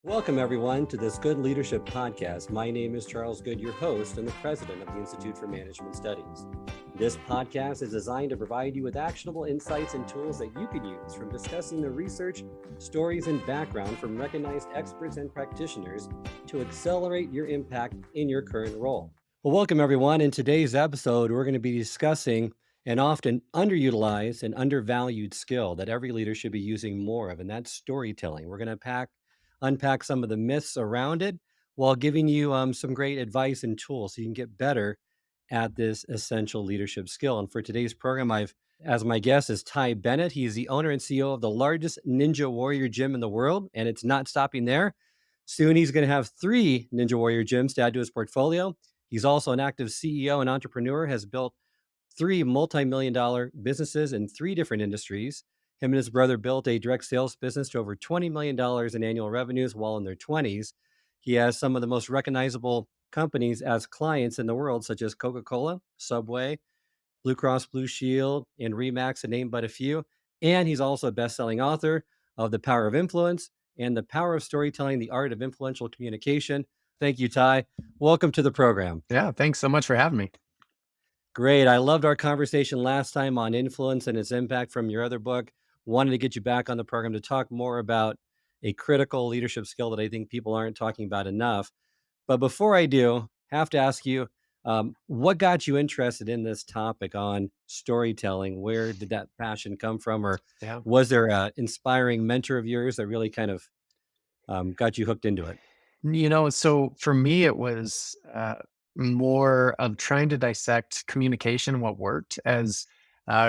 Welcome, everyone, to this Good Leadership Podcast. My name is Charles Good, your host and the president of the Institute for Management Studies. This podcast is designed to provide you with actionable insights and tools that you can use from discussing the research, stories, and background from recognized experts and practitioners to accelerate your impact in your current role. Well, welcome, everyone. In today's episode, we're going to be discussing an often underutilized and undervalued skill that every leader should be using more of, and that's storytelling. We're going to unpack some of the myths around it while giving you some great advice and tools so you can get better at this essential leadership skill. And for today's program, as my guest is Ty Bennett. He is the owner and CEO of the largest Ninja Warrior gym in the world, and it's not stopping there. Soon he's going to have 3 Ninja Warrior gyms to add to his portfolio. He's also an active CEO and entrepreneur, has built 3 multi-million-dollar businesses in 3 different industries. Him and his brother built a direct sales business to over $20 million in annual revenues while in their 20s. He has some of the most recognizable companies as clients in the world, such as Coca-Cola, Subway, Blue Cross Blue Shield, and Remax, to name but a few. And he's also a best-selling author of The Power of Influence and The Power of Storytelling, The Art of Influential Communication. Thank you, Ty. Welcome to the program. Yeah, thanks so much for having me. Great. I loved our conversation last time on influence and its impact from your other book. Wanted to get you back on the program to talk more about a critical leadership skill that I think people aren't talking about enough. But before I do, have to ask you, what got you interested in this topic on storytelling? Where did that passion come from? Or Yeah. was there an inspiring mentor of yours that really kind of got you hooked into it? So for me, it was more of trying to dissect communication, what worked. As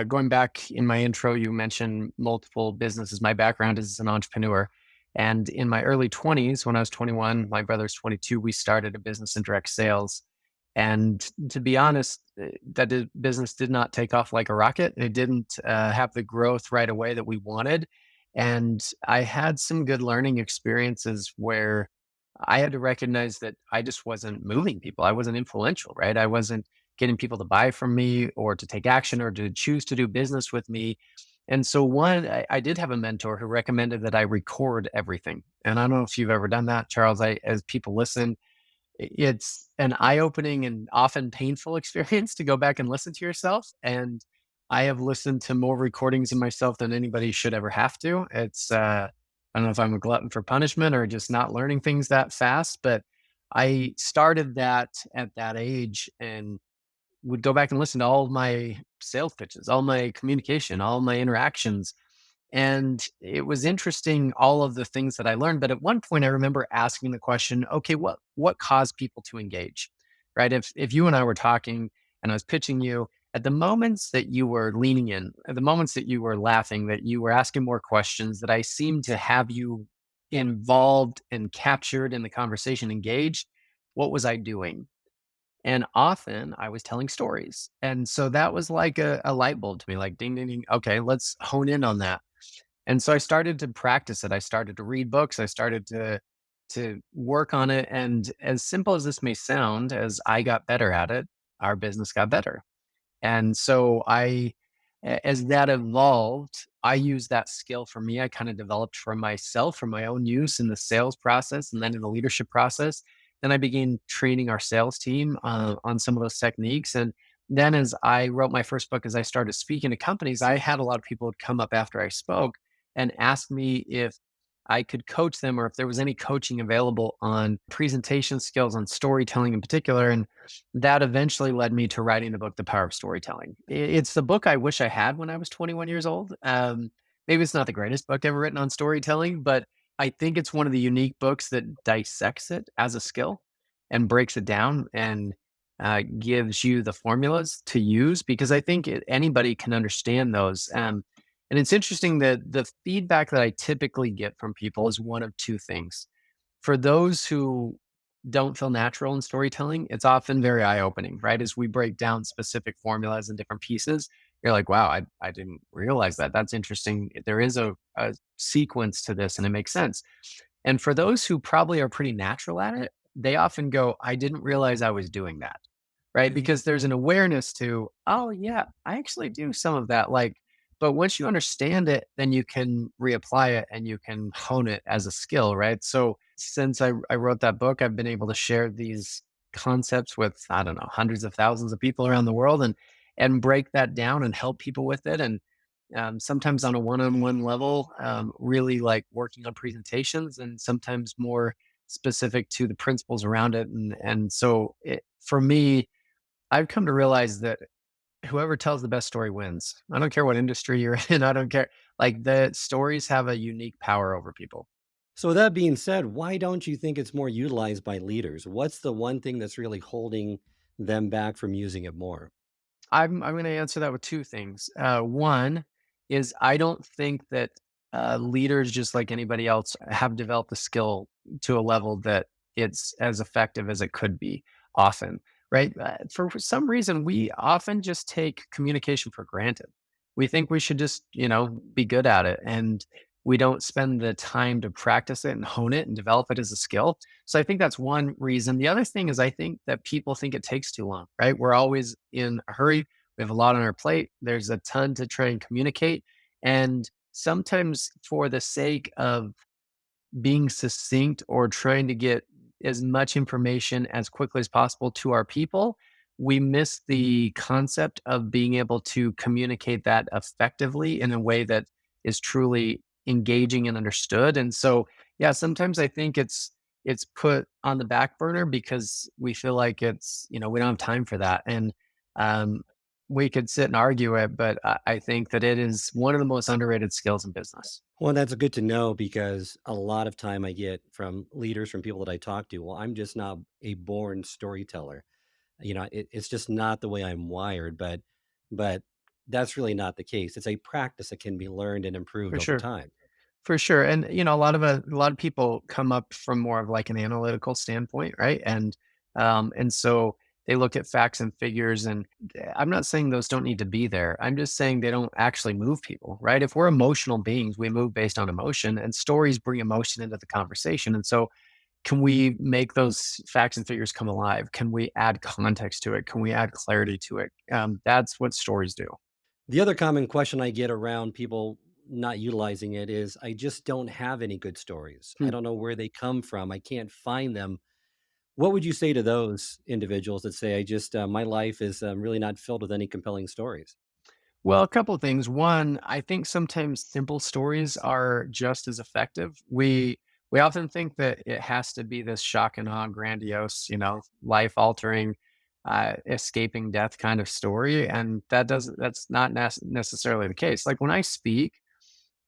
going back in my intro, you mentioned multiple businesses. My background is as an entrepreneur. And in my early 20s, when I was 21, my brother's 22, we started a business in direct sales. And to be honest, business did not take off like a rocket. It didn't have the growth right away that we wanted. And I had some good learning experiences where I had to recognize that I just wasn't moving people. I wasn't influential, right? I wasn't getting people to buy from me or to take action or to choose to do business with me. And so I did have a mentor who recommended that I record everything. And I don't know if you've ever done that, Charles. As people listen, it's an eye-opening and often painful experience to go back and listen to yourself. And I have listened to more recordings of myself than anybody should ever have to. I don't know if I'm a glutton for punishment or just not learning things that fast, but I started that at that age and would go back and listen to all of my sales pitches, all my communication, all my interactions. And it was interesting, all of the things that I learned. But at one point, I remember asking the question, okay, what caused people to engage? Right? If you and I were talking and I was pitching you, at the moments that you were leaning in, at the moments that you were laughing, that you were asking more questions, that I seemed to have you involved and captured in the conversation, engaged, what was I doing? And often I was telling stories. And so that was like a light bulb to me, like ding, ding, ding. Okay, let's hone in on that. And so I started to practice it. I started to read books. I started to work on it. And as simple as this may sound, as I got better at it, our business got better. And so as that evolved, I used that skill for me. I kind of developed for myself, for my own use in the sales process and then in the leadership process. Then I began training our sales team on some of those techniques. And then as I wrote my first book, as I started speaking to companies, I had a lot of people would come up after I spoke and ask me if I could coach them or if there was any coaching available on presentation skills, on storytelling in particular. And that eventually led me to writing the book, The Power of Storytelling. It's the book I wish I had when I was 21 years old. Maybe it's not the greatest book ever written on storytelling, but I think it's one of the unique books that dissects it as a skill and breaks it down and gives you the formulas to use because I think anybody can understand those. And it's interesting that the feedback that I typically get from people is one of two things. For those who don't feel natural in storytelling, it's often very eye opening, right? As we break down specific formulas and different pieces, you're like, wow, I didn't realize that. That's interesting. There is a sequence to this and it makes sense. And for those who probably are pretty natural at it, they often go, I didn't realize I was doing that, right? Because there's an awareness to, oh, yeah, I actually do some of that. Like But once you understand it, then you can reapply it and you can hone it as a skill, right? So since I wrote that book, I've been able to share these concepts with, I don't know, hundreds of thousands of people around the world and break that down and help people with it. And sometimes on a one-on-one level, really like working on presentations, and sometimes more specific to the principles around it. And so for me, I've come to realize that whoever tells the best story wins. I don't care what industry you're in. I don't care. Like the stories have a unique power over people. So, with that being said, why don't you think it's more utilized by leaders? What's the one thing that's really holding them back from using it more? I'm going to answer that with two things. One is I don't think that leaders, just like anybody else, have developed the skill to a level that it's as effective as it could be. Often, right? For some reason, we often just take communication for granted. We think we should just, be good at it, and we don't spend the time to practice it and hone it and develop it as a skill. So I think that's one reason. The other thing is I think that people think it takes too long, right? We're always in a hurry. We have a lot on our plate. There's a ton to try and communicate. And sometimes for the sake of being succinct or trying to get as much information as quickly as possible to our people, we miss the concept of being able to communicate that effectively in a way that is truly engaging and understood. And so, yeah, sometimes I think it's put on the back burner because we feel like we don't have time for that. And um, we could sit and argue it, but I think that it is one of the most underrated skills in business. Well, that's good to know because a lot of time I get from leaders, from people that I talk to, well, I'm just not a born storyteller. It's just not the way I'm wired, but that's really not the case. It's a practice that can be learned and improved For over sure. time. For sure, and, a lot of people come up from more of, like, an analytical standpoint, right? And so they look at facts and figures, and I'm not saying those don't need to be there. I'm just saying they don't actually move people, right? If we're emotional beings, we move based on emotion, and stories bring emotion into the conversation, and so can we make those facts and figures come alive? Can we add context to it? Can we add clarity to it? That's what stories do. The other common question I get around people not utilizing it is I just don't have any good stories. I Hmm. don't know where they come from. I can't find them. What would you say to those individuals that say, my life is really not filled with any compelling stories? Well, a couple of things. One, I think sometimes simple stories are just as effective. We often think that it has to be this shock and awe, grandiose, life altering, escaping death kind of story, and that's not necessarily the case. Like when I speak,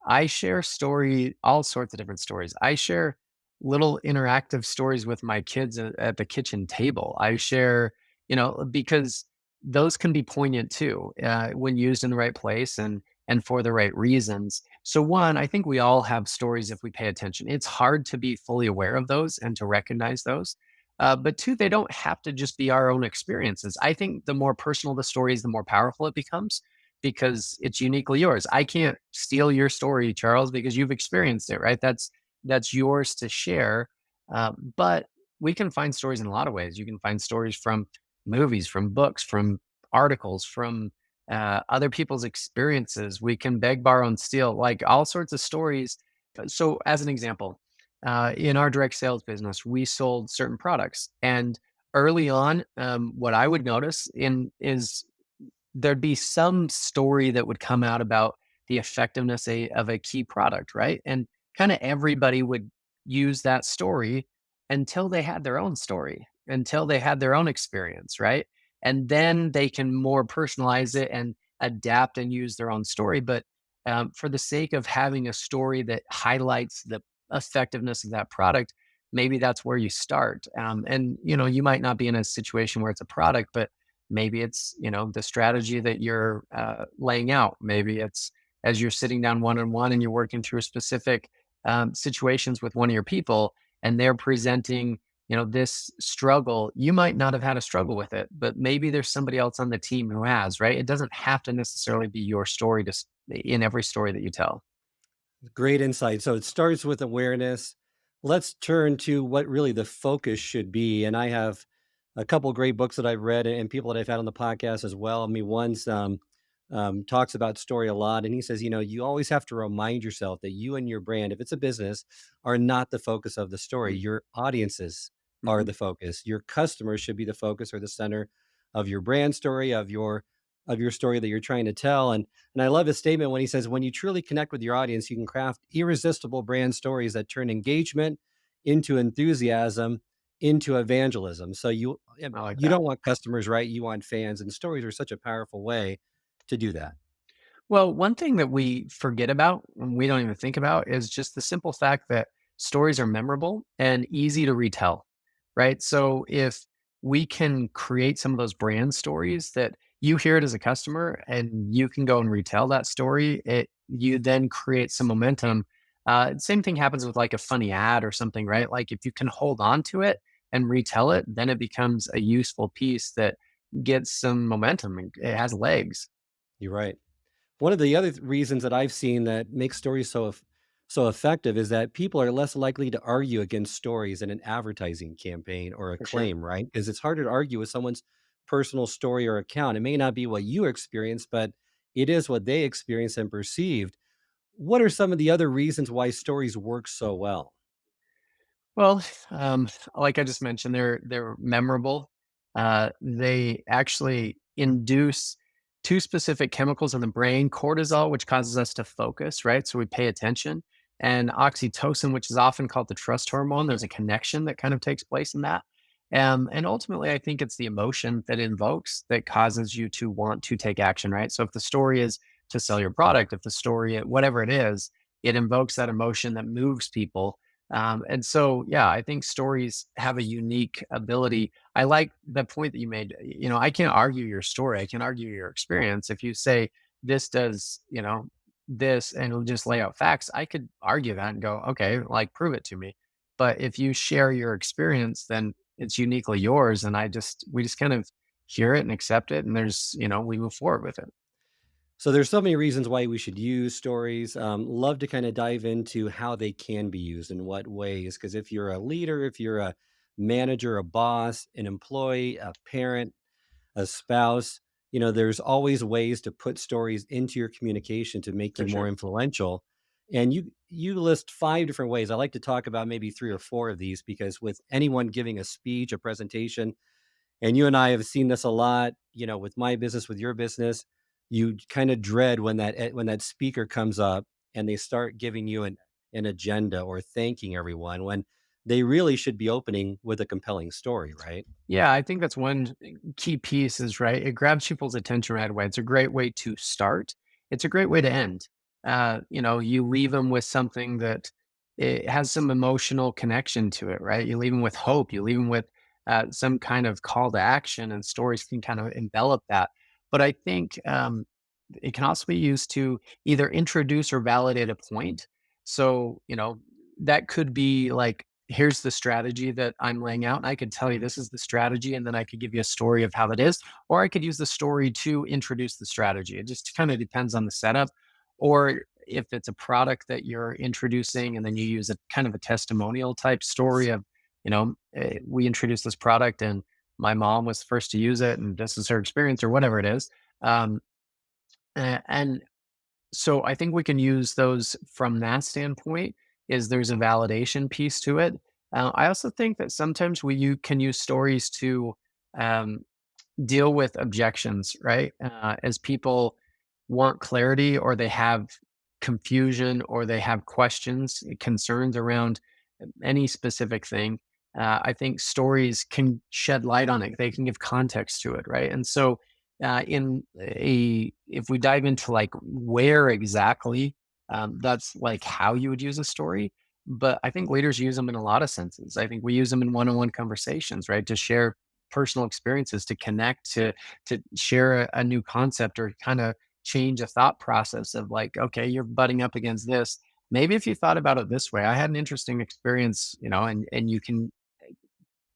I share all sorts of different stories. I share little interactive stories with my kids at the kitchen table. I share, because those can be poignant too when used in the right place and for the right reasons. So one, I think we all have stories if we pay attention. It's hard to be fully aware of those and to recognize those. But two, they don't have to just be our own experiences. I think the more personal the story is, the more powerful it becomes because it's uniquely yours. I can't steal your story, Charles, because you've experienced it, right? That's yours to share. But we can find stories in a lot of ways. You can find stories from movies, from books, from articles, from other people's experiences. We can beg, borrow, and steal, like all sorts of stories. So, as an example, in our direct sales business, we sold certain products, and early on, what I would notice in is there'd be some story that would come out about the effectiveness of a key product, right? And kind of everybody would use that story until they had their own story, until they had their own experience, right? And then they can more personalize it and adapt and use their own story. But for the sake of having a story that highlights the effectiveness of that product, maybe that's where you start. And you might not be in a situation where it's a product, but maybe it's, the strategy that you're laying out. Maybe it's as you're sitting down one on one and you're working through specific situations with one of your people, and they're presenting, this struggle. You might not have had a struggle with it, but maybe there's somebody else on the team who has. Right? It doesn't have to necessarily be your story in every story that you tell. Great insight. So it starts with awareness. Let's turn to what really the focus should be. And I have a couple great books that I've read and people that I've had on the podcast as well. I mean, one's talks about story a lot. And he says, you always have to remind yourself that you and your brand, if it's a business, are not the focus of the story. Mm, Your audiences are mhm. the focus. Your customers should be the focus or the center of your brand story, of your story that you're trying to tell. And I love his statement when he says, when you truly connect with your audience, you can craft irresistible brand stories that turn engagement into enthusiasm, into evangelism. So I like you that. don't want customers, right? You want fans, and stories are such a powerful way to do that. Well, one thing that we forget about, and we don't even think about, is just the simple fact that stories are memorable and easy to retell, right? So if we can create some of those brand stories that you hear it as a customer and you can go and retell that story, you then create some momentum. Same thing happens with like a funny ad or something, right? Like if you can hold on to it and retell it, then it becomes a useful piece that gets some momentum and it has legs. You're right. One of the other reasons that I've seen that makes stories so effective is that people are less likely to argue against stories in an advertising campaign or a For sure. claim, right? Because it's harder to argue with someone's personal story or account. It may not be what you experienced, but it is what they experienced and perceived. What are some of the other reasons why stories work so well? Well, like I just mentioned, they're memorable. They actually induce two specific chemicals in the brain: cortisol, which causes us to focus, right? So we pay attention, and oxytocin, which is often called the trust hormone. There's a connection that kind of takes place in that. And ultimately, I think it's the emotion that invokes that causes you to want to take action, right? So if the story is to sell your product, if the story, whatever it is, it invokes that emotion that moves people, and so, yeah, I think stories have a unique ability. I like the point that you made. I can't argue your story. I can argue your experience. If you say this does, this, and it'll just lay out facts, I could argue that and go, okay, like prove it to me. But if you share your experience, then it's uniquely yours. And we just kind of hear it and accept it. And we move forward with it. So there's so many reasons why we should use stories. Love to kind of dive into how they can be used in what ways. Because if you're a leader, if you're a manager, a boss, an employee, a parent, a spouse, there's always ways to put stories into your communication to make you For more sure. influential. And you list 5 different ways. I like to talk about maybe 3 or 4 of these because with anyone giving a speech, a presentation, and you and I have seen this a lot, with my business, with your business, you kind of dread when that speaker comes up and they start giving you an agenda or thanking everyone when they really should be opening with a compelling story, right? Yeah, I think that's one key piece is right. It grabs people's attention right away. It's a great way to start. It's a great way to end. You leave them with something that it has some emotional connection to it, right? You leave them with hope. You leave them with some kind of call to action, and stories can kind of envelop that. But I think it can also be used to either introduce or validate a point. So, that could be like, here's the strategy that I'm laying out. And I could tell you this is the strategy, and then I could give you a story of how that is. Or I could use the story to introduce the strategy. It just kind of depends on the setup. Or if it's a product that you're introducing, and then you use a kind of a testimonial type story of, we introduced this product and my mom was first to use it, and this is her experience, or whatever it is. Um, and so I think we can use those from that standpoint. Is there's a validation piece to it. I also think that sometimes you can use stories to um, deal with objections, right? As people want clarity, or they have confusion, or they have questions, concerns around any specific thing. I think stories can shed light on it. They can give context to it, right? And so, if we dive into like where exactly, that's like how you would use a story. But I think leaders use them in a lot of senses. I think we use them in one-on-one conversations, right? To share personal experiences, to connect, to share a new concept, or kind of change a thought process of like, okay, you're butting up against this. Maybe if you thought about it this way, I had an interesting experience, and you can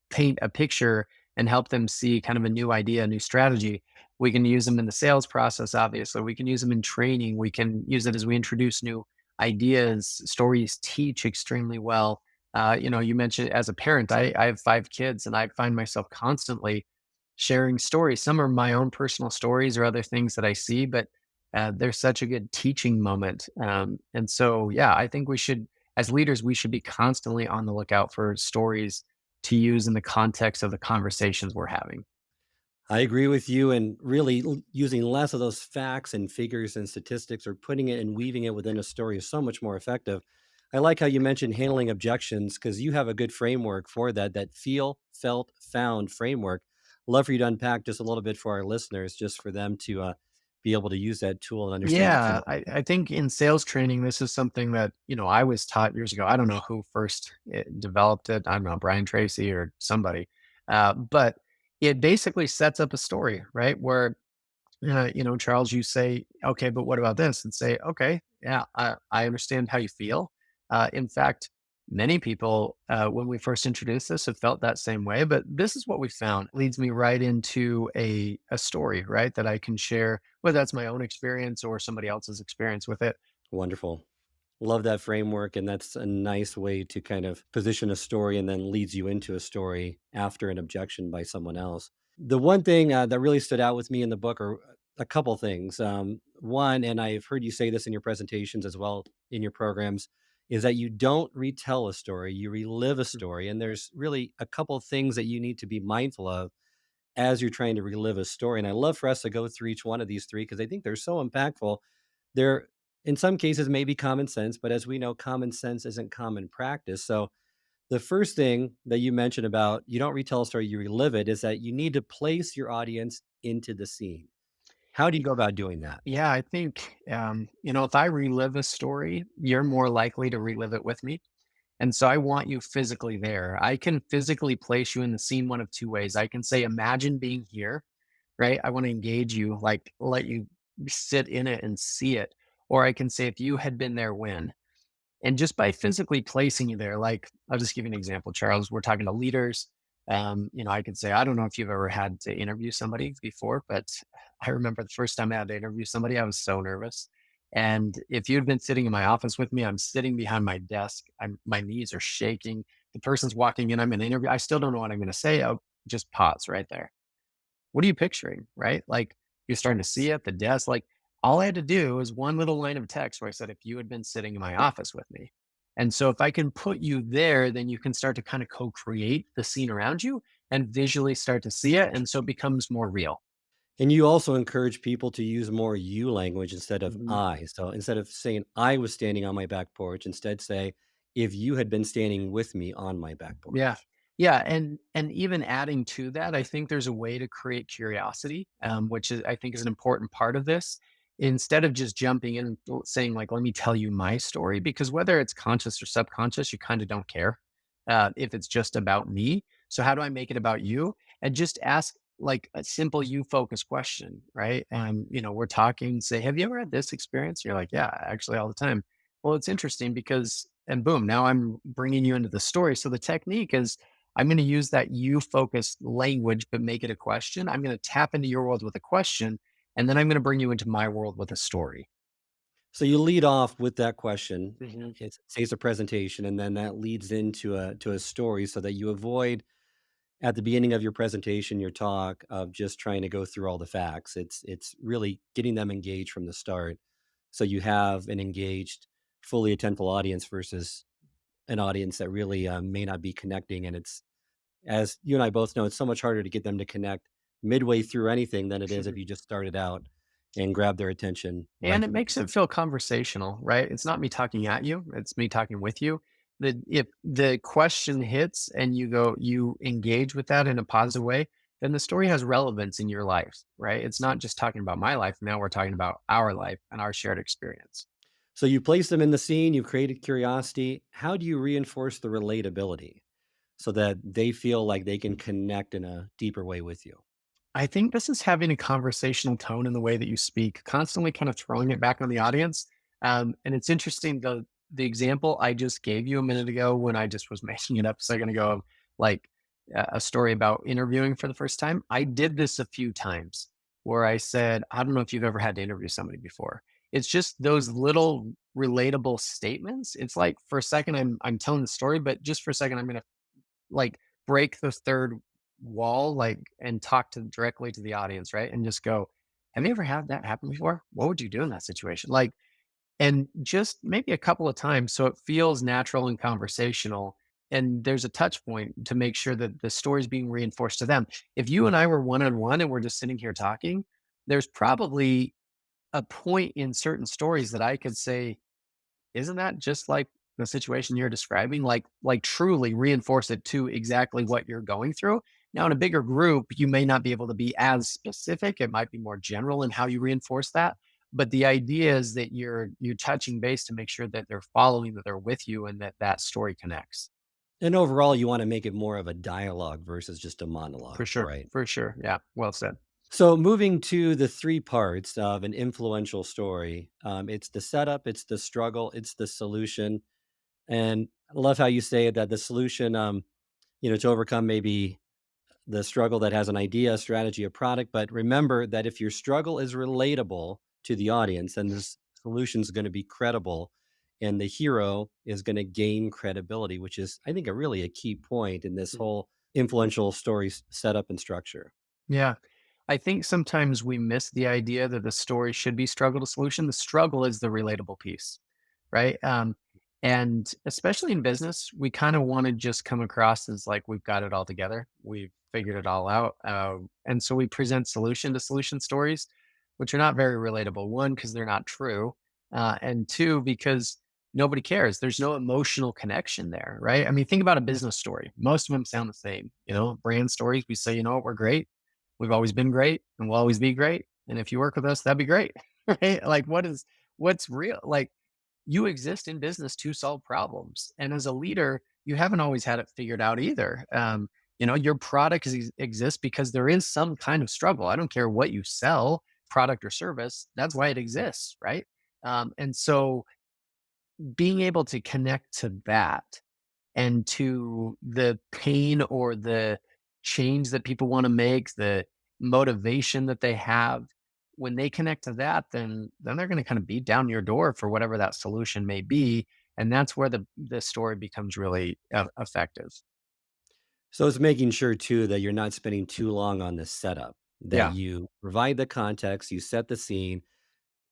paint a picture and help them see kind of a new idea, a new strategy. We can use them in the sales process, obviously. We can use them in training. We can use it as we introduce new ideas. Stories teach extremely well. You mentioned as a parent, I have 5 kids, and I find myself constantly sharing stories. Some are my own personal stories or other things that I see, but There's such a good teaching moment. And so, yeah, I think we should, as leaders, we should be constantly on the lookout for stories to use in the context of the conversations we're having. I agree with you, and really using less of those facts and figures and statistics, or putting it and weaving it within a story is so much more effective. I like how you mentioned handling objections because you have a good framework for that, that feel, felt, found framework. Love for you to unpack just a little bit for our listeners, just for them to be able to use that tool and understand it from Yeah, I think in sales training, this is something that, I was taught years ago. I don't know who first developed it. I don't know, Brian Tracy or somebody. But it basically sets up a story, right? Where, Charles, you say, okay, but what about this? And say, okay, yeah, I understand how you feel. In fact, many people, when we first introduced this, have felt that same way. But this is what we found leads me right into a story, right? That I can share, whether that's my own experience or somebody else's experience with it. wonderful. Love that framework, and that's a nice way to kind of position a story and then leads you into a story after an objection by someone else. The one thing that really stood out with me in the book are a couple things. One, and I've heard you say this in your presentations as well in your programs, is that you don't retell a story, you relive a story. And there's really a couple things that you need to be mindful of as you're trying to relive a story. And I love for us to go through each one of these three because I think they're so impactful. They're in some cases maybe common sense, but as we know, common sense isn't common practice. So the first thing that you mentioned about you don't retell a story, you relive it, is that you need to place your audience into the scene. How do you go about doing that? Yeah, I think, if I relive a story, you're more likely to relive it with me. And so I want you physically there. I can physically place you in the scene one of two ways. I can say, imagine being here, right? I want to engage you, like let you sit in it and see it. Or I can say, if you had been there when. And just by physically placing you there, like I'll just give you an example, Charles. We're talking to leaders. I could say, I don't know if you've ever had to interview somebody before, but I remember the first time I had to interview somebody, I was so nervous. And if you'd been sitting in my office with me, I'm sitting behind my desk. My knees are shaking. The person's walking in. I'm in an interview. I still don't know what I'm going to say. I'll just pause right there. What are you picturing, right? Like, you're starting to see it, the desk, like, all I had to do is one little line of text where I said, "If you had been sitting in my office with me." And so if I can put you there, then you can start to kind of co-create the scene around you and visually start to see it, and so it becomes more real. And you also encourage people to use more you language instead of Mhm. I. So instead of saying I was standing on my back porch, instead say if you had been standing with me on my back Yeah. porch. Yeah, and even adding to that, I think there's a way to create curiosity, which is I think is an important part of this. Instead of just jumping in and saying like, "Let me tell you my story," because whether it's conscious or subconscious, you kind of don't care if it's just about me. So how do I make it about you? And just ask like a simple you focused question, right? And we're talking, say, "Have you ever had this experience?" You're like, "Yeah, actually, all the time." Well, it's interesting because, and boom, now I'm bringing you into the story. So the technique is I'm going to use that you focused language, but make it a question. I'm going to tap into your world with a question, and then I'm going to bring you into my world with a story. So you lead off with that question. Mhm. Say it's a presentation, and then that leads into a story, so that you avoid at the beginning of your presentation, your talk, of just trying to go through all the facts. It's really getting them engaged from the start, so you have an engaged, fully attentful audience versus an audience that really may not be connecting. And it's, as you and I both know, it's so much harder to get them to connect midway through anything than it is if you just started out and grab their attention And right it from the makes beginning. it feel conversational, right? It's not me talking at you, it's me talking with you. If the question hits and you engage with that in a positive way, then the story has relevance in your life, right? It's not just talking about my life. Now we're talking about our life and our shared experience. So you place them in the scene, you created curiosity. How do you reinforce the relatability so that they feel like they can connect in a deeper way with you? I think this is having a conversational tone in the way that you speak, constantly kind of throwing it back on the audience. And it's interesting the example I just gave you a minute ago when I just was making it up a second ago, of like a story about interviewing for the first time. I did this a few times where I said, I don't know if you've ever had to interview somebody before. It's just those little relatable statements. It's like for a second I'm telling the story, but just for a second I'm gonna like break the third wall, like, and talk to directly to the audience, right? And just go, have you ever had that happen before? What would you do in that situation? Like, and just maybe a couple of times so it feels natural and conversational. And there's a touch point to make sure that the story is being reinforced to them. If you and I were one on one and we're just sitting here talking, there's probably a point in certain stories that I could say, isn't that just like the situation you're describing? Like truly reinforce it to exactly what you're going through. Now, in a bigger group, you may not be able to be as specific. It might be more general in how you reinforce that. But the idea is that you're touching base to make sure that they're following, that they're with you, and that that story connects. And overall, you want to make it more of a dialogue versus just a monologue, For sure, right? for sure. Yeah, well said. So, moving to the three parts of an influential story, it's the setup, it's the struggle, it's the solution. And I love how you say that the solution, to overcome maybe the struggle that has an idea, strategy, a product. But remember that if your struggle is relatable to the audience, then this solution is going to be credible and the hero is going to gain credibility, which is, I think, a key point in this whole influential story setup and structure. Yeah. I think sometimes we miss the idea that the story should be struggle to solution. The struggle is the relatable piece, right? And especially in business, we kind of want to just come across as like we've got it all together, we've figured it all out, and so we present solution to solution stories, which are not very relatable. One, because they're not true, and two, because nobody cares. There's no emotional connection there, right? I mean, think about a business story. Most of them sound the same. Brand stories. We say, we're great. We've always been great and we'll always be great. And if you work with us, that'd be great. Right? Like what's real? Like you exist in business to solve problems. And as a leader, you haven't always had it figured out either. Your product exists because there is some kind of struggle. I don't care what you sell, product or service. That's why it exists, right? And so being able to connect to that and to the pain or the change that people want to make, the motivation that they have, when they connect to that, then they're going to kind of beat down your door for whatever that solution may be, and that's where the story becomes really effective. So it's making sure too that you're not spending too long on the setup, that Yeah. you provide the context, you set the scene,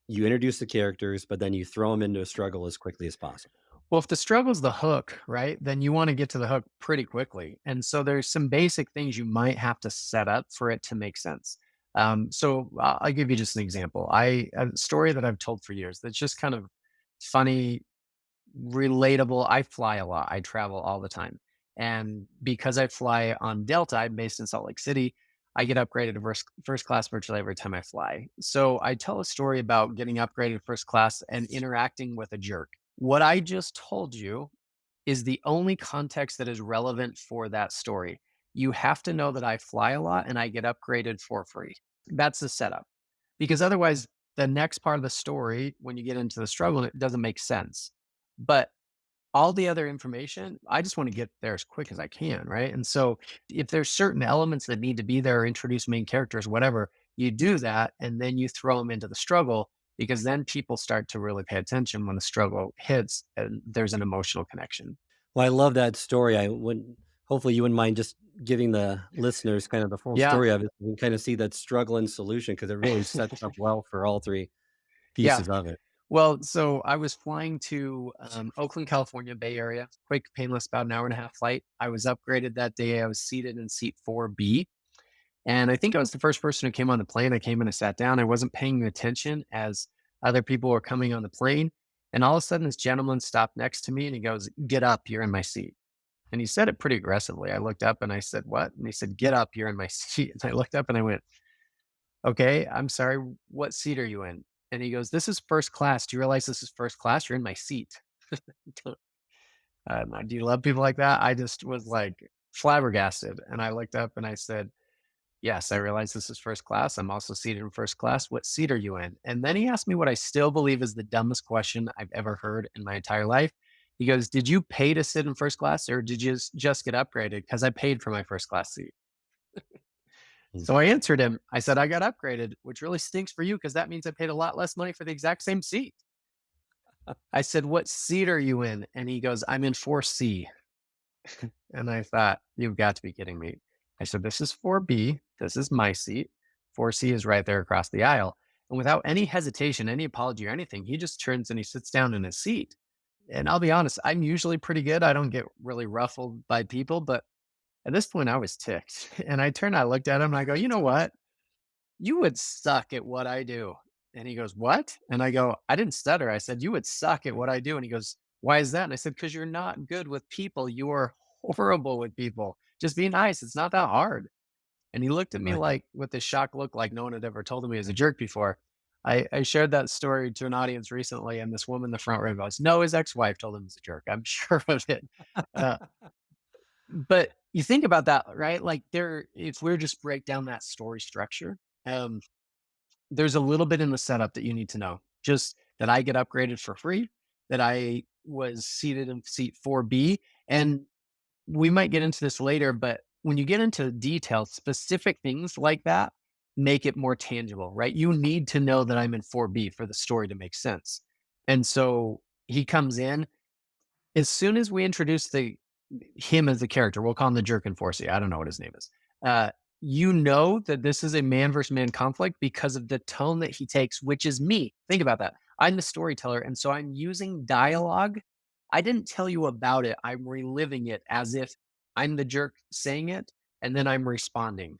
you introduce the characters, but then you throw them into a struggle as quickly as possible. Well, if the struggle's the hook, right, then you want to get to the hook pretty quickly. And so there's some basic things you might have to set up for it to make sense. So I'll give you just an example. A story that I've told for years that's just kind of funny, relatable. I fly a lot. I travel all the time. And because I fly on Delta, I'm based in Salt Lake City. I get upgraded to first class virtually every time I fly. So I tell a story about getting upgraded to first class and interacting with a jerk. What I just told you is the only context that is relevant for that story. You have to know that I fly a lot and I get upgraded for free. That's the setup. Because otherwise, the next part of the story, when you get into the struggle, it doesn't make sense. But all the other information, I just want to get there as quick as I can, right? And so if there's certain elements that need to be there, introduce main characters, whatever, you do that and then you throw them into the struggle because then people start to really pay attention when the struggle hits and there's an emotional connection. Well, I love that story. I wouldn't hopefully you wouldn't mind just giving the listeners kind of the full Yeah. story of it. You can kind of see that struggle and solution because it really sets up well for all three Yeah. pieces of it. Well, so I was flying to Oakland, California, Bay Area, quick, painless, about an hour and a half flight. I was upgraded that day. I was seated in seat 4B. And I think I was the first person who came on the plane. I came in and sat down. I wasn't paying attention as other people were coming on the plane. And all of a sudden, this gentleman stopped next to me and he goes, "Get up, you're in my seat." And he said it pretty aggressively. I looked up and I said, "What?" And he said, "Get up, you're in my seat." And I looked up and I went, "Okay, I'm sorry. What seat are you in?" And he goes, "This is first class. Do you realize this is first class? You're in my seat." Do you love people like that? I just was like flabbergasted. And I looked up and I said, "Yes, I realize this is first class. I'm also seated in first class. What seat are you in?" And then he asked me what I still believe is the dumbest question I've ever heard in my entire life. He goes, "Did you pay to sit in first class or did you just get upgraded? Because I paid for my first class seat." Mm. So I answered him. I said, "I got upgraded, which really stinks for you because that means I paid a lot less money for the exact same seat." I said, "What seat are you in?" And he goes, "I'm in 4C." And I thought, "You've got to be kidding me." I said, "This is 4B. This is my seat. 4C is right there across the aisle. And without any hesitation, any apology or anything, he just turns and he sits down in his seat. And I'll be honest, I'm usually pretty good. I don't get really ruffled by people, but at this point I was ticked. And I looked at him and I go, you know what? You would suck at what I do. And he goes, what? And I go, I didn't stutter. I said, you would suck at what I do. And he goes, why is that? And I said, because you're not good with people. You are horrible with people. Just be nice. It's not that hard. And he looked at me Right. like with this shocked look like no one had ever told him he was a jerk before. I shared that story to an audience recently, and this woman in the front row goes, no, his ex-wife told him he's a jerk. I'm sure of it. Uh, but you think about that, right? Like if we're just break down that story structure, um, there's a little bit in the setup that you need to know. Just that I get upgraded for free, that I was seated in seat 4B, and we might get into this later, but when you get into detail, specific things like that make it more tangible, right? You need to know that I'm in 4B for the story to make sense. And so he comes in as soon as we introduce the him as the character, we'll call him the jerk enforcer. I don't know what his name is. Uh, you know that this is a man versus man conflict because of the tone that he takes, which is me. Think about that. I'm the storyteller, and so I'm using dialogue. I didn't tell you about it. I'm reliving it as if I'm the jerk saying it, and then I'm responding,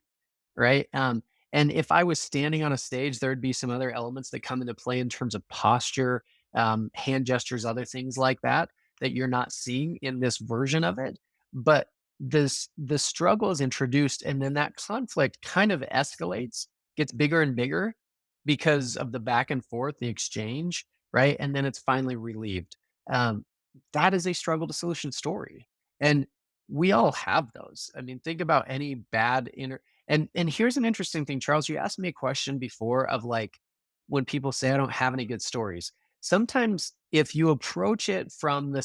right? And if I was standing on a stage, there'd be some other elements that come into play in terms of posture, hand gestures, other things like that that you're not seeing in this version of it. But the struggle is introduced, and then that conflict kind of escalates, gets bigger and bigger because of the back and forth, the exchange, right? And then it's finally relieved. Um, that is a struggle to solution story, and we all have those. I mean, think about any bad and here's an interesting thing, Charles. You asked me a question before of like when people say I don't have any good stories. Sometimes if you approach it from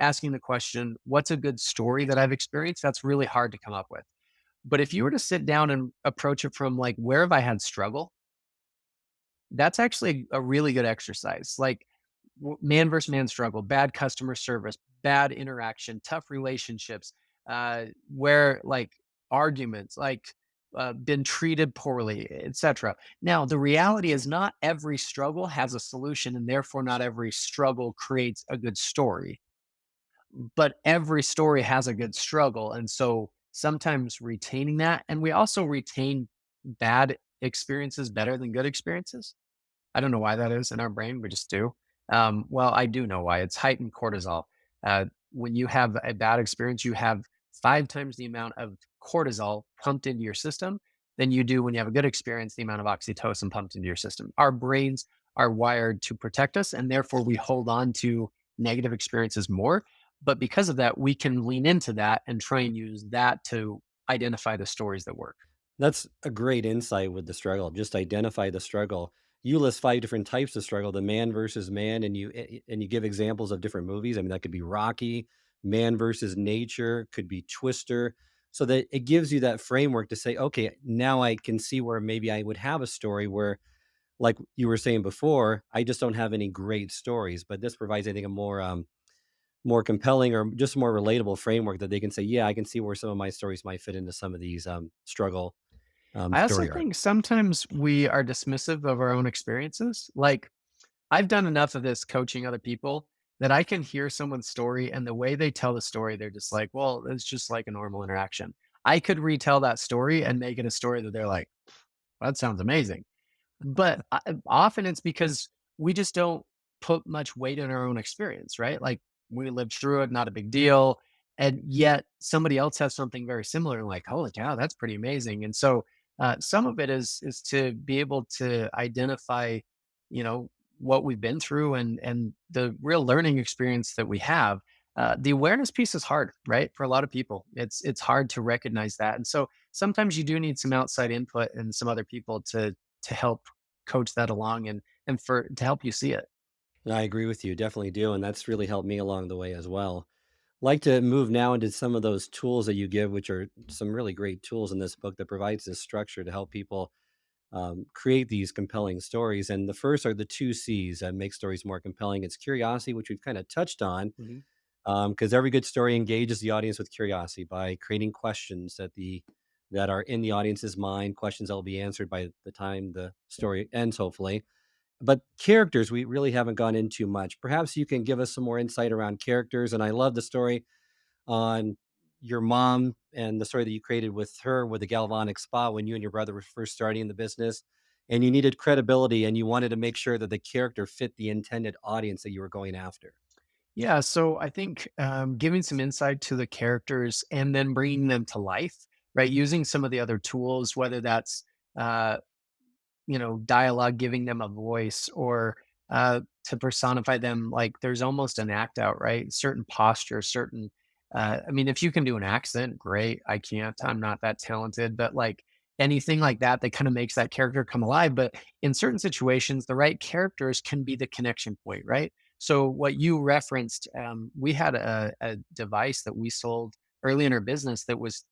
asking the question, what's a good story that I've experienced? That's really hard to come up with. But if you were to sit down and approach it from like, where have I had struggle? That's actually a really good exercise. Like man versus man struggle, bad customer service, bad interaction, tough relationships, where like arguments, like been treated poorly, etc. Now, the reality is not every struggle has a solution, and therefore not every struggle creates a good story. But every story has a good struggle, and so sometimes retaining that, and we also retain bad experiences better than good experiences. I don't know why that is in our brain, we just do. Well, I do know why. It's heightened cortisol. When you have a bad experience, you have 5 times the amount of cortisol pumped into your system than you do when you have a good experience, the amount of oxytocin pumped into your system. Our brains are wired to protect us, and therefore we hold on to negative experiences more. But because of that, we can lean into that and try and use that to identify the stories that work. That's a great insight with the struggle. Just identify the struggle. You list 5 different types of struggle, the man versus man, and you give examples of different movies. I mean, that could be Rocky, Man versus Nature, could be Twister. So that it gives you that framework to say, okay, now I can see where maybe I would have a story where, like you were saying before, I just don't have any great stories. But this provides, I think, a more compelling or just more relatable framework that they can say, yeah, I can see where some of my stories might fit into some of these struggle I also story arc. think sometimes we are dismissive of our own experiences. Like, I've done enough of this coaching other people that I can hear someone's story and the way they tell the story, they're just like, well, it's just like a normal interaction. I could retell that story and make it a story that they're like, that sounds amazing. But often it's because we just don't put much weight in our own experience, right? Like we lived through it, not a big deal. And yet somebody else has something very similar and like, holy cow, that's pretty amazing. And so some of it is to be able to identify, you know, what we've been through and the real learning experience that we have. The awareness piece is hard, right? For a lot of people, it's hard to recognize that, and so sometimes you do need some outside input and some other people to help coach that along and for to help you see it. I agree with you, definitely do, and that's really helped me along the way as well. Like to move now into some of those tools that you give, which are some really great tools in this book that provides this structure to help people create these compelling stories. And the first are the 2 C's that make stories more compelling. It's curiosity, which we've kind of touched on, because every good story engages the audience with curiosity by creating questions that the that are in the audience's mind, questions that will be answered by the time the story ends, hopefully. But characters, we really haven't gone into much. Perhaps you can give us some more insight around characters. And I love the story on your mom and the story that you created with her with the galvanic spa when you and your brother were first starting in the business and you needed credibility and you wanted to make sure that the character fit the intended audience that you were going after. Yeah, so I think giving some insight to the characters and then bringing them to life, right? Using some of the other tools, whether that's uh, dialogue, giving them a voice or to personify them. Like there's almost an act out, right? Certain posture, certain, I mean, if you can do an accent, great. I can't, I'm not that talented, but like anything like that, that kind of makes that character come alive. But in certain situations, the right characters can be the connection point, right? So what you referenced, we had a device that we sold early in our business that was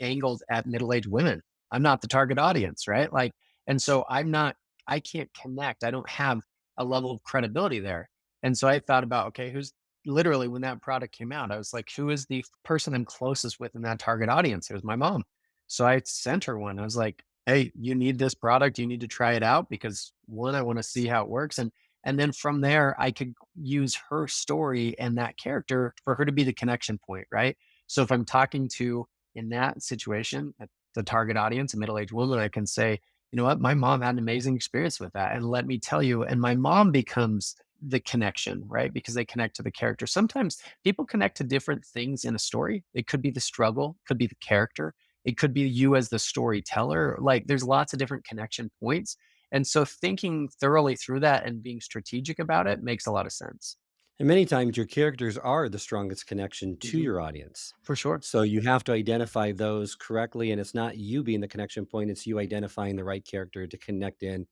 angled at middle-aged women. I'm not the target audience, right? Like, and so I can't connect. I don't have a level of credibility there. And so I thought about, okay, who's literally when that product came out, I was like, who is the person I'm closest with in that target audience? It was my mom. So I sent her one. I was like, hey, you need this product. You need to try it out because one, I want to see how it works. And then from there, I could use her story and that character for her to be the connection point, right? So if I'm talking to in that situation, the target audience, a middle-aged woman, I can say, you know what? My mom had an amazing experience with that. And let me tell you, and my mom becomes the connection, right? Because they connect to the character. Sometimes people connect to different things in a story. It could be the struggle, could be the character, it could be you as the storyteller. Like there's lots of different connection points. And so thinking thoroughly through that and being strategic about it makes a lot of sense. And many times your characters are the strongest connection to Mhm. your audience. For sure. So you have to identify those correctly. And it's not you being the connection point, it's you identifying the right character to connect in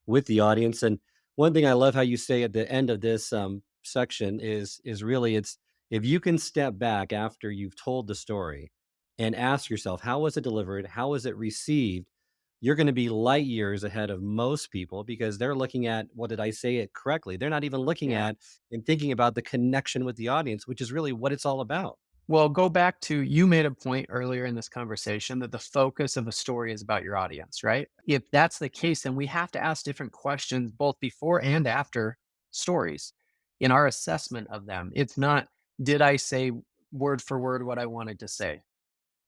with the audience. And one thing I love how you say at the end of this section is really it's if you can step back after you've told the story and ask yourself how was it delivered, how was it received, you're going to be light years ahead of most people because they're looking at what did I say it correctly? They're not even looking Yeah. at and thinking about the connection with the audience, which is really what it's all about. Well, go back to you made a point earlier in this conversation that the focus of a story is about your audience, right? If that's the case, then we have to ask different questions both before and after stories in our assessment of them. It's not, did I say word for word what I wanted to say?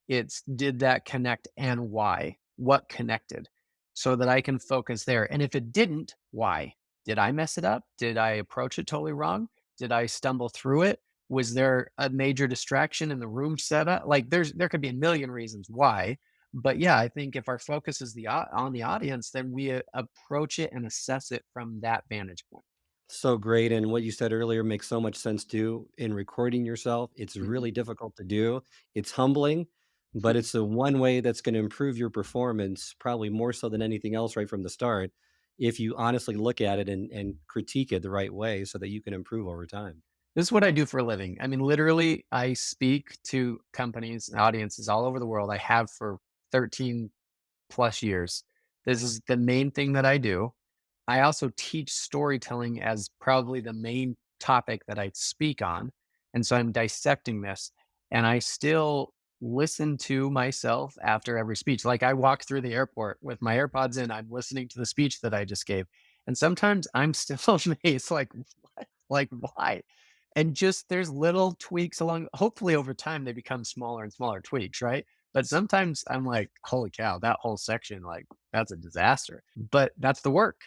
It's did that connect and why? What connected? So that I can focus there. And if it didn't, why? Did I mess it up? Did I approach it totally wrong? Did I stumble through it? Was there a major distraction in the room setup? Like there could be a million reasons why. But yeah, I think if our focus is on the audience, then we approach it and assess it from that vantage point. So great. And what you said earlier makes so much sense too. In recording yourself, it's Mhm. really difficult to do. It's humbling, but it's the one way that's going to improve your performance, probably more so than anything else right from the start, if you honestly look at it and critique it the right way so that you can improve over time. This is what I do for a living. I mean, literally, I speak to companies and audiences all over the world. I have for 13 plus years. This is the main thing that I do. I also teach storytelling as probably the main topic that I speak on. And so I'm dissecting this and I still listen to myself after every speech. Like I walk through the airport with my AirPods in, I'm listening to the speech that I just gave. And sometimes I'm still amazed, like, what? Like, why? And just there's little tweaks along, hopefully over time they become smaller and smaller tweaks, right? But sometimes I'm like, holy cow, that whole section, like, that's a disaster. But that's the work,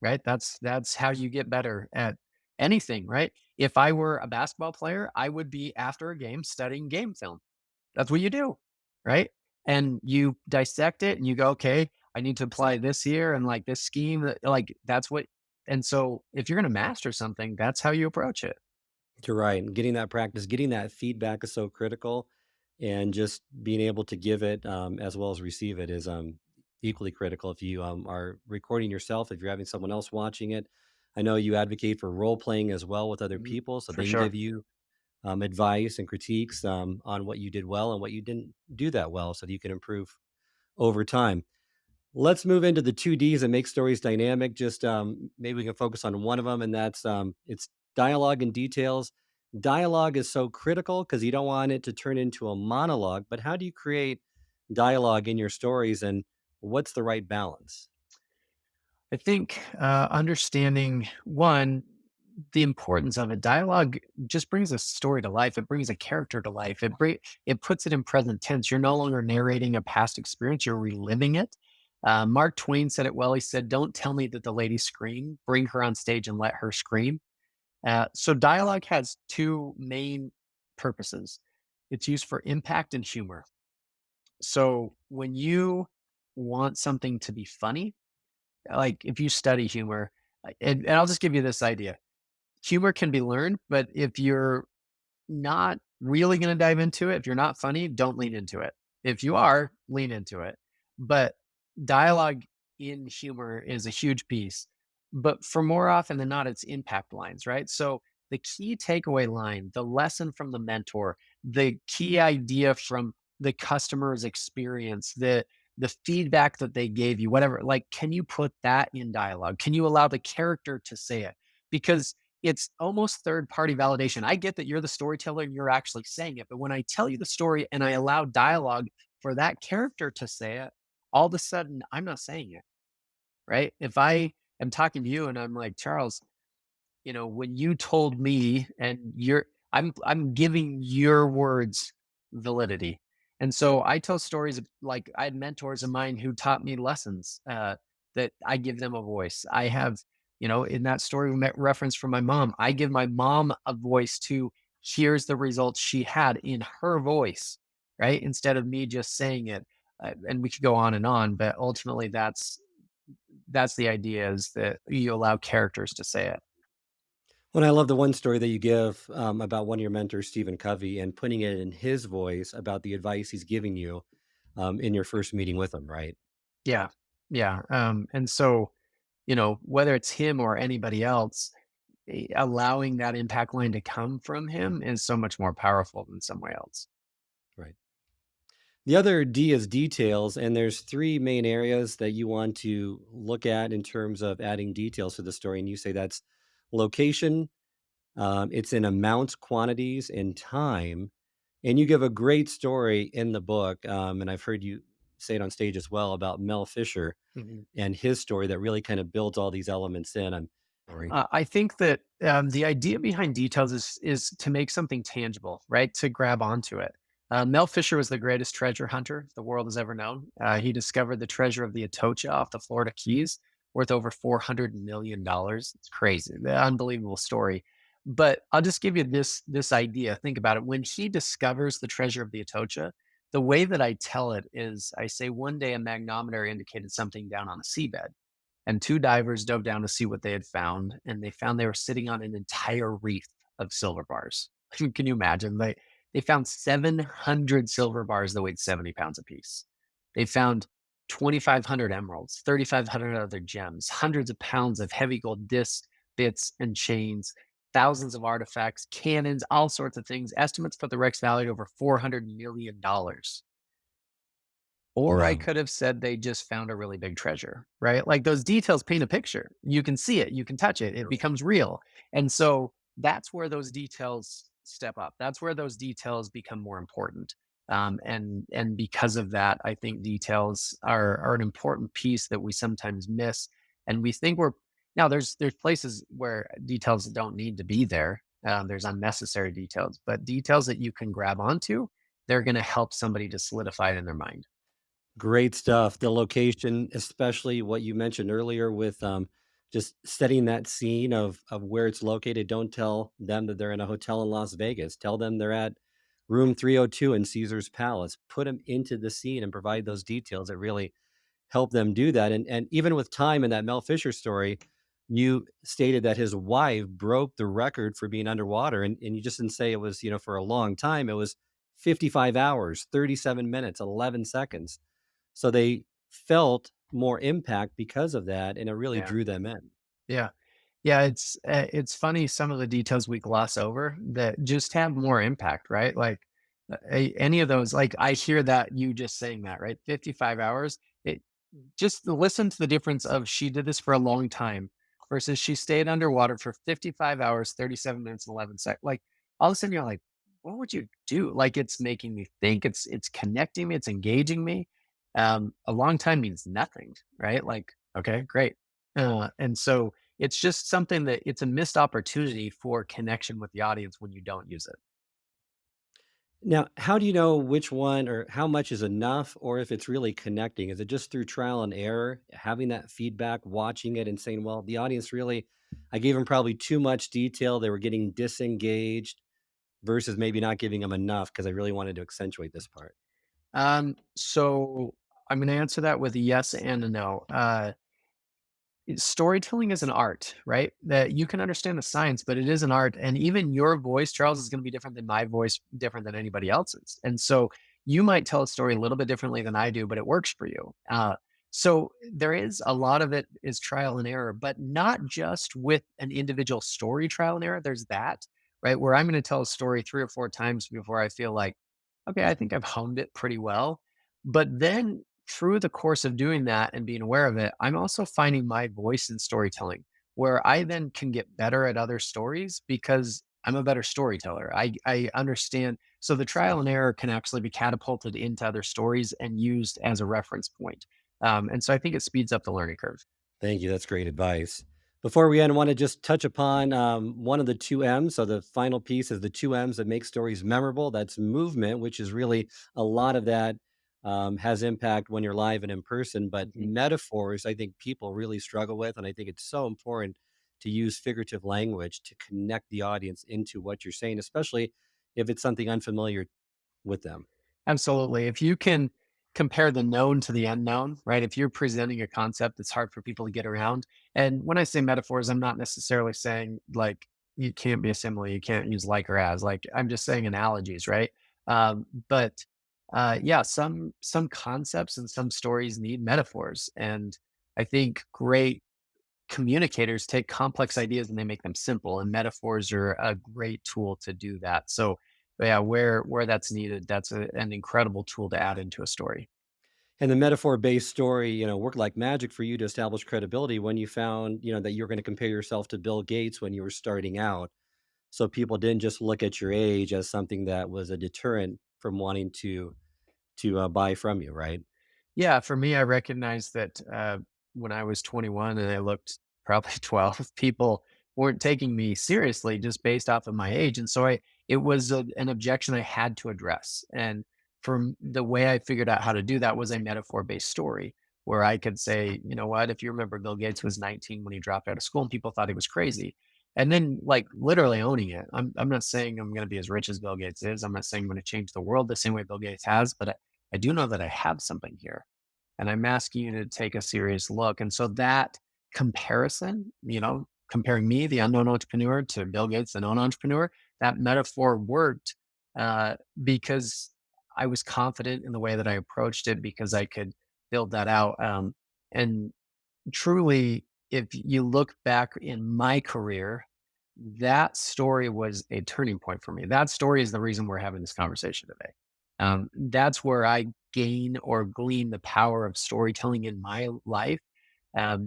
right? That's how you get better at anything, right? If I were a basketball player, I would be after a game studying game film. That's what you do, right? And you dissect it and you go, okay, I need to apply this here and like this scheme, like that's what. And so if you're going to master something, that's how you approach it. You're right. And getting that practice, getting that feedback is so critical. And just being able to give it as well as receive it is equally critical. If you are recording yourself, if you're having someone else watching it, I know you advocate for role playing as well with other Mhm. people so For they can sure. give you advice and critiques on what you did well and what you didn't do that well so that you can improve over time. Let's move into the 2 Ds that make stories dynamic. Just maybe we can focus on one of them, and that's it's dialogue and details. Dialogue is so critical because you don't want it to turn into a monologue. But how do you create dialogue in your stories, and what's the right balance? I think understanding one, the importance of it. Dialogue just brings a story to life. It brings a character to life. It puts it in present tense. You're no longer narrating a past experience. You're reliving it. Mark Twain said it well. He said, "Don't tell me that the lady screamed. Bring her on stage and let her scream." So dialogue has two main purposes. It's used for impact and humor. So when you want something to be funny, like if you study humor, and I'll just give you this idea. Humor can be learned, but if you're not really gonna dive into it, if you're not funny, don't lean into it. If you are, lean into it. But dialogue in humor is a huge piece. But for more often than not, it's impact lines, right? So the key takeaway line, the lesson from the mentor, the key idea from the customer's experience, the feedback that they gave you, whatever, like, can you put that in dialogue? Can you allow the character to say it? Because it's almost third party validation. I get that you're the storyteller and you're actually saying it, but when I tell you the story and I allow dialogue for that character to say it, all of a sudden I'm not saying it, right? If I am talking to you and I'm like, Charles, when you told me and I'm giving your words validity. And so I tell stories like I had mentors of mine who taught me lessons that I give them a voice. I have, in that story we met reference from my mom, I give my mom a voice to here's the results she had in her voice, right? Instead of me just saying it. And we could go on, but ultimately that's the idea is that you allow characters to say it. Well, I love the one story that you give about one of your mentors, Stephen Covey, and putting it in his voice about the advice he's giving you in your first meeting with him, right? Yeah. Yeah. And so, whether it's him or anybody else, allowing that impact line to come from him is so much more powerful than somewhere else. Right. The other D is details, and there's three main areas that you want to look at in terms of adding details to the story. And you say that's location, it's in amounts, quantities, and time. And you give a great story in the book, and I've heard you say it on stage as well about Mel Fisher Mhm. and his story that really kind of builds all these elements in. I'm sorry. I think that the idea behind details is to make something tangible, right? To grab onto it. Mel Fisher was the greatest treasure hunter the world has ever known. He discovered the treasure of the Atocha off the Florida Keys, worth over $400 million. It's crazy, the unbelievable story. But I'll just give you this idea. Think about it. When he discovers the treasure of the Atocha, the way that I tell it is, I say one day a magnometer indicated something down on the seabed. And two divers dove down to see what they had found, and they found they were sitting on an entire reef of silver bars. Can you imagine? They found 700 silver bars that weighed 70 pounds apiece. They found 2,500 emeralds, 3,500 other gems, hundreds of pounds of heavy gold discs, bits, and chains, thousands of artifacts, cannons, all sorts of things. Estimates put the wrecks valued over $400 million. Or I Wow. could have said they just found a really big treasure, right? Like those details paint a picture. You can see it, you can touch it, it becomes real. And so that's where those details step up. That's where those details become more important. And because of that, I think details are an important piece that we sometimes miss. And we think we're now there's places where details don't need to be there. There's unnecessary details, but details that you can grab onto, they're going to help somebody to solidify it in their mind. Great stuff. The location, especially what you mentioned earlier with just setting that scene of where it's located. Don't tell them that they're in a hotel in Las Vegas. Tell them they're at room 302 in Caesar's Palace. Put them into the scene and provide those details that really help them do that. And even with time in that Mel Fisher story, you stated that his wife broke the record for being underwater. And you just didn't say it was, for a long time. It was 55 hours, 37 minutes, 11 seconds. So they felt more impact because of that, and it really Yeah. drew them in. Yeah. Yeah, it's funny some of the details we gloss over that just have more impact, right? Like any of those, like I hear that you just saying that, right? 55 hours. It just listen to the difference of she did this for a long time versus she stayed underwater for 55 hours, 37 minutes, and 11 seconds. Like all of a sudden you're like, what would you do? Like it's making me think, it's connecting me, it's engaging me. A long time means nothing, right? Like, okay, great. And so it's just something that it's a missed opportunity for connection with the audience when you don't use it. Now, how do you know which one or how much is enough or if it's really connecting? Is it just through trial and error, having that feedback, watching it and saying, well, the audience really, I gave them probably too much detail. They were getting disengaged versus maybe not giving them enough because I really wanted to accentuate this part. So I'm going to answer that with a yes and a no. Storytelling is an art, right? That you can understand the science, but it is an art. And even your voice, Charles, is going to be different than my voice, different than anybody else's. And so you might tell a story a little bit differently than I do, but it works for you. So there is a lot of it is trial and error, but not just with an individual story trial and error. There's that, right? Where I'm going to tell a story 3 or 4 times before I feel like, okay, I think I've honed it pretty well. But then through the course of doing that and being aware of it, I'm also finding my voice in storytelling where I then can get better at other stories because I'm a better storyteller. I understand. So the trial and error can actually be catapulted into other stories and used as a reference point. And so I think it speeds up the learning curve. Thank you. That's great advice. Before we end, I want to just touch upon one of the two M's. So the final piece is the two M's that make stories memorable. That's movement, which is really a lot of that has impact when you're live and in person. But Mhm. metaphors, I think people really struggle with. And I think it's so important to use figurative language to connect the audience into what you're saying, especially if it's something unfamiliar with them. Absolutely. If you can compare the known to the unknown, right? If you're presenting a concept that's hard for people to get around, and when I say metaphors, I'm not necessarily saying like you can't be a simile, you can't use like or as. Like I'm just saying analogies, right? But yeah, some concepts and some stories need metaphors, and I think great communicators take complex ideas and they make them simple, and metaphors are a great tool to do that. So yeah, where that's needed, that's an incredible tool to add into a story. And the metaphor-based story, worked like magic for you to establish credibility when you found, that you're gonna compare yourself to Bill Gates when you were starting out. So people didn't just look at your age as something that was a deterrent from wanting to buy from you, right? Yeah, for me, I recognized that when I was 21 and I looked probably 12, people weren't taking me seriously just based off of my age, and so it was an objection I had to address. And from the way I figured out how to do that was a metaphor based story where I could say, you know what, if you remember, Bill Gates was 19 when he dropped out of school, and people thought he was crazy. And then, like literally owning it. I'm not saying I'm going to be as rich as Bill Gates is. I'm not saying I'm going to change the world the same way Bill Gates has, but I do know that I have something here and I'm asking you to take a serious look. And so that comparison, comparing me, the unknown entrepreneur, to Bill Gates, the known entrepreneur, that metaphor worked because I was confident in the way that I approached it because I could build that out. And truly, if you look back in my career, that story was a turning point for me. That story is the reason we're having this conversation today. That's where I gain or glean the power of storytelling in my life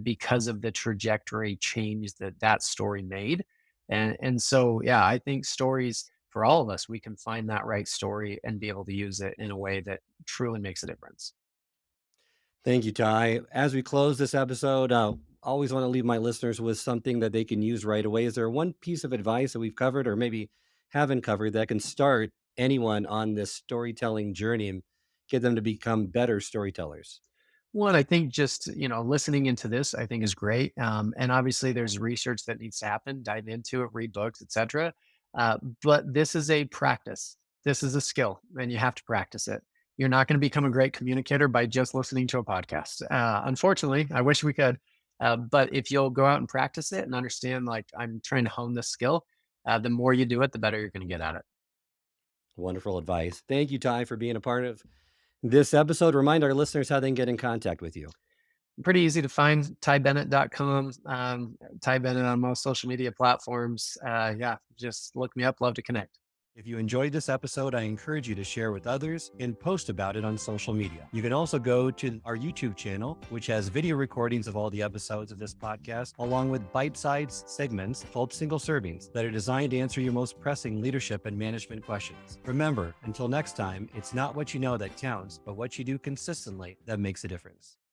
because of the trajectory change that that story made. And so, yeah, I think stories for all of us, we can find that right story and be able to use it in a way that truly makes a difference. Thank you, Ty. As we close this episode, always want to leave my listeners with something that they can use right away. Is there one piece of advice that we've covered or maybe haven't covered that can start anyone on this storytelling journey and get them to become better storytellers? One, I think just, listening into this, I think is great. And obviously there's research that needs to happen, dive into it, read books, etc. But this is a practice. This is a skill and you have to practice it. You're not going to become a great communicator by just listening to a podcast. Unfortunately, I wish we could. But if you'll go out and practice it and understand, like, I'm trying to hone this skill, the more you do it, the better you're going to get at it. Wonderful advice. Thank you, Ty, for being a part of this episode. Remind our listeners how they can get in contact with you. Pretty easy to find, tybennett.com, Ty Bennett on most social media platforms. Yeah, just look me up. Love to connect. If you enjoyed this episode, I encourage you to share with others and post about it on social media. You can also go to our YouTube channel, which has video recordings of all the episodes of this podcast, along with bite-sized segments called single servings that are designed to answer your most pressing leadership and management questions. Remember, until next time, it's not what you know that counts, but what you do consistently that makes a difference.